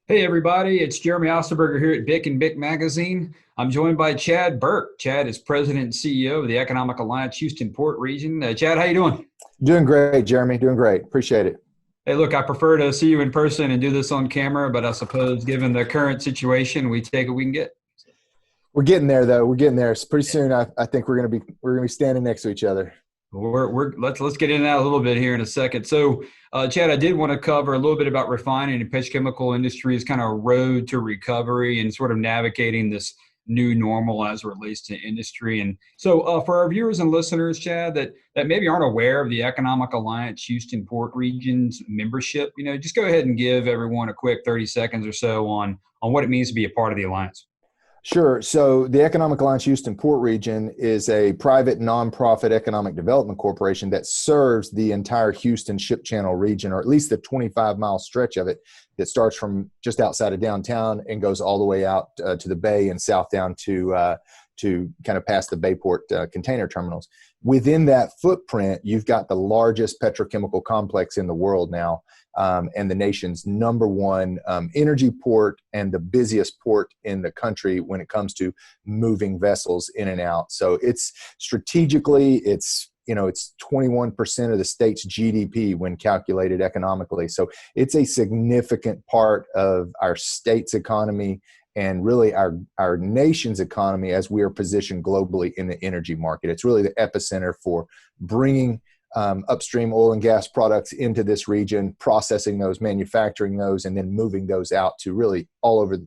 Hey everybody, it's Jeremy Osterberger here at Bick and Bick Magazine. I'm joined by Chad Burke. Chad is President and CEO of the Economic Alliance Houston Port Region. Chad, how you doing? Doing great, Jeremy. Doing great. Appreciate it. Hey, look, I prefer to see you in person and do this on camera, but I suppose given the current situation, we take what we can get. We're getting there, though. We're getting there. So pretty soon, I think we're gonna be standing next to each other. Let's get into that a little bit here in a second. So, Chad, I did want to cover a little bit about refining and petrochemical industry's kind of road to recovery and sort of navigating this new normal as it relates to industry. And so, for our viewers and listeners, Chad, that maybe aren't aware of the Economic Alliance Houston Port Region's membership, just go ahead and give everyone a quick 30 seconds or so on what it means to be a part of the alliance. Sure. So the Economic Alliance Houston Port Region is a private nonprofit economic development corporation that serves the entire Houston Ship Channel region, or at least the 25-mile stretch of it that starts from just outside of downtown and goes all the way out to the bay and south down to kind of past the Bayport container terminals. Within that footprint, you've got the largest petrochemical complex in the world now, and the nation's number one energy port and the busiest port in the country when it comes to moving vessels in and out. So it's strategically, it's 21% of the state's GDP when calculated economically. So it's a significant part of our state's economy and really our nation's economy as we are positioned globally in the energy market. It's really the epicenter for bringing upstream oil and gas products into this region, processing those, manufacturing those, and then moving those out to really all over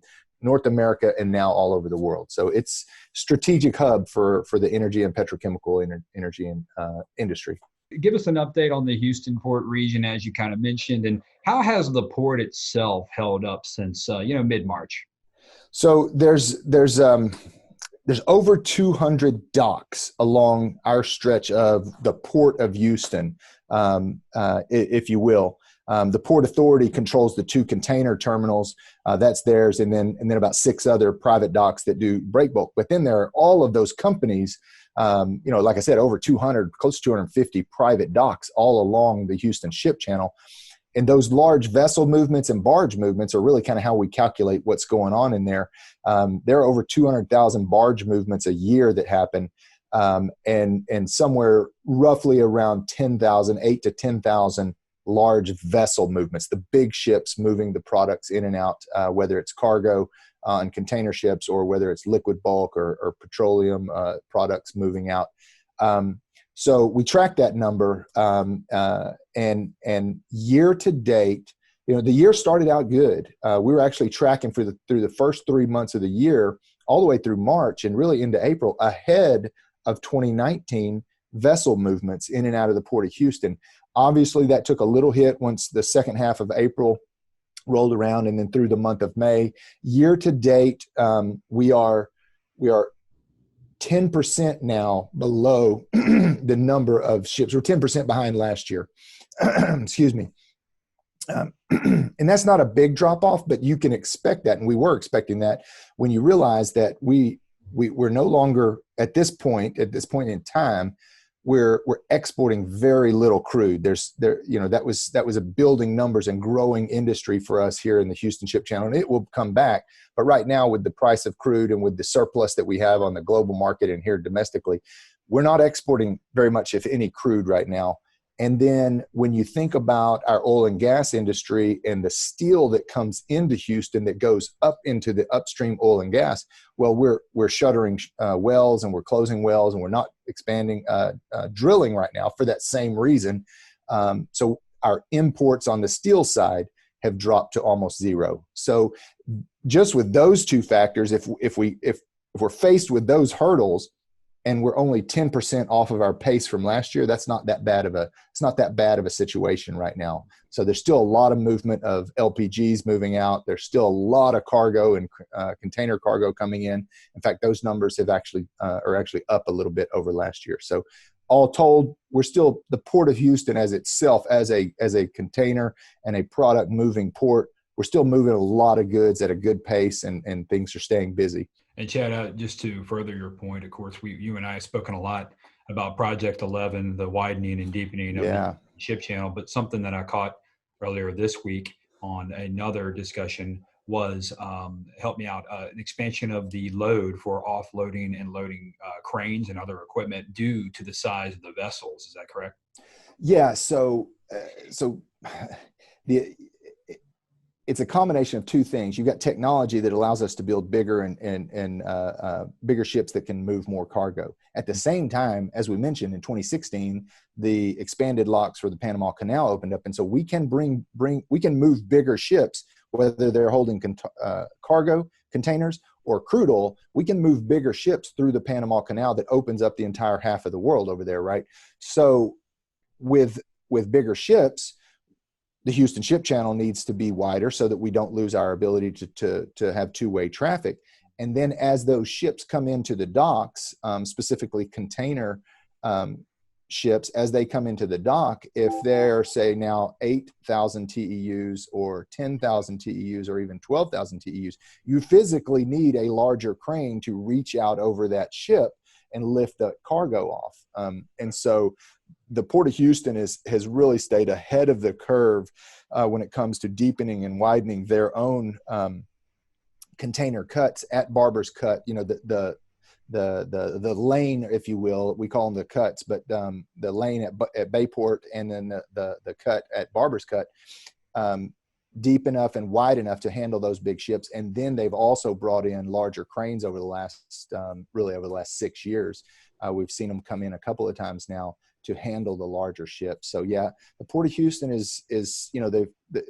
North America and now all over the world. So it's strategic hub for the energy and petrochemical energy industry. Give us an update on the Houston Port region, as you kind of mentioned, and how has the port itself held up since mid-March? So there's over 200 docks along our stretch of the Port of Houston, if you will. The Port Authority controls the two container terminals, that's theirs, and then about six other private docks that do break bulk. But then there are all of those companies, like I said, over 200, close to 250 private docks all along the Houston Ship Channel. And those large vessel movements and barge movements are really kind of how we calculate what's going on in there. There are over 200,000 barge movements a year that happen, and somewhere roughly around 8 to 10,000 large vessel movements, the big ships moving the products in and out, whether it's cargo on container ships or whether it's liquid bulk or petroleum products moving out. So we track that number, and year to date, the year started out good. We were actually tracking through the first 3 months of the year, all the way through March and really into April, ahead of 2019 vessel movements in and out of the Port of Houston. Obviously, that took a little hit once the second half of April rolled around, and then through the month of May. Year to date, we are 10% now below the number of ships. We're 10% behind last year. Excuse me. And that's not a big drop off, but you can expect that. And we were expecting that when you realize that we're no longer at this point in time, we're exporting very little crude. That was a building numbers and growing industry for us here in the Houston Ship Channel, and it will come back. But right now, with the price of crude and with the surplus that we have on the global market and here domestically, we're not exporting very much, if any, crude right now. And then when you think about our oil and gas industry and the steel that comes into Houston that goes up into the upstream oil and gas, well, we're shuttering wells and we're closing wells and we're not expanding drilling right now for that same reason. So our imports on the steel side have dropped to almost zero. So just with those two factors, if we're faced with those hurdles, and we're only 10% off of our pace from last year, it's not that bad of a situation right now. So there's still a lot of movement of LPGs moving out. There's still a lot of cargo and container cargo coming in. In fact, those numbers are actually up a little bit over last year. So all told, we're still the Port of Houston as itself, as a container and a product moving port. We're still moving a lot of goods at a good pace, and things are staying busy. And Chad, just to further your point, of course, you and I have spoken a lot about Project 11, the widening and deepening of the ship channel. But something that I caught earlier this week on another discussion was, help me out, an expansion of the load for offloading and loading cranes and other equipment due to the size of the vessels. Is that correct? Yeah. So the it's a combination of two things. You've got technology that allows us to build bigger and bigger ships that can move more cargo. At the same time, as we mentioned in 2016, the expanded locks for the Panama Canal opened up, and so we can we can move bigger ships, whether they're holding cargo, containers, or crude oil. We can move bigger ships through the Panama Canal that opens up the entire half of the world over there, right? So with bigger ships, the Houston Ship Channel needs to be wider so that we don't lose our ability to have two-way traffic. And then as those ships come into the docks, specifically container ships, as they come into the dock, if they're, say, now 8,000 TEUs or 10,000 TEUs or even 12,000 TEUs, you physically need a larger crane to reach out over that ship and lift the cargo off. And so the Port of Houston has really stayed ahead of the curve when it comes to deepening and widening their own container cuts at Barber's Cut. You know, the lane, if you will, we call them the cuts, but the lane at Bayport and then the cut at Barber's Cut, deep enough and wide enough to handle those big ships. And then they've also brought in larger cranes over the last, really over the last 6 years. We've seen them come in a couple of times now to handle the larger ships. So yeah, the Port of Houston is, you know,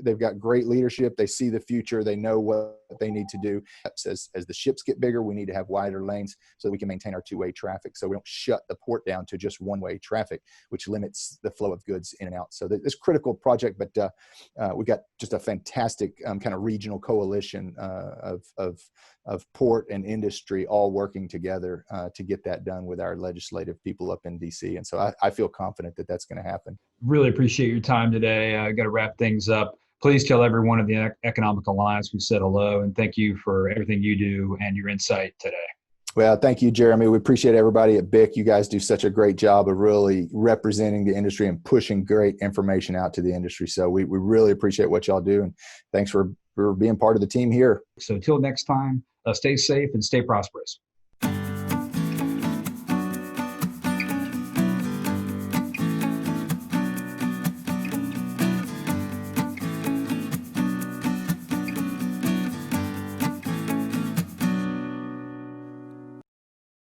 they've got great leadership. They see the future. They know what they need to do. As the ships get bigger, we need to have wider lanes so that we can maintain our two-way traffic. So we don't shut the port down to just one-way traffic, which limits the flow of goods in and out. So this critical project, but we've got just a fantastic kind of regional coalition of port and industry all working together to get that done with our legislative people up in DC. And so I feel confident that that's going to happen. Really appreciate your time today. I got to wrap things up. Please tell everyone of the Economic Alliance we said hello, and thank you for everything you do and your insight today. Well, thank you, Jeremy. We appreciate everybody at BIC. You guys do such a great job of really representing the industry and pushing great information out to the industry. So we really appreciate what y'all do, and thanks for being part of the team here. So till next time, stay safe and stay prosperous.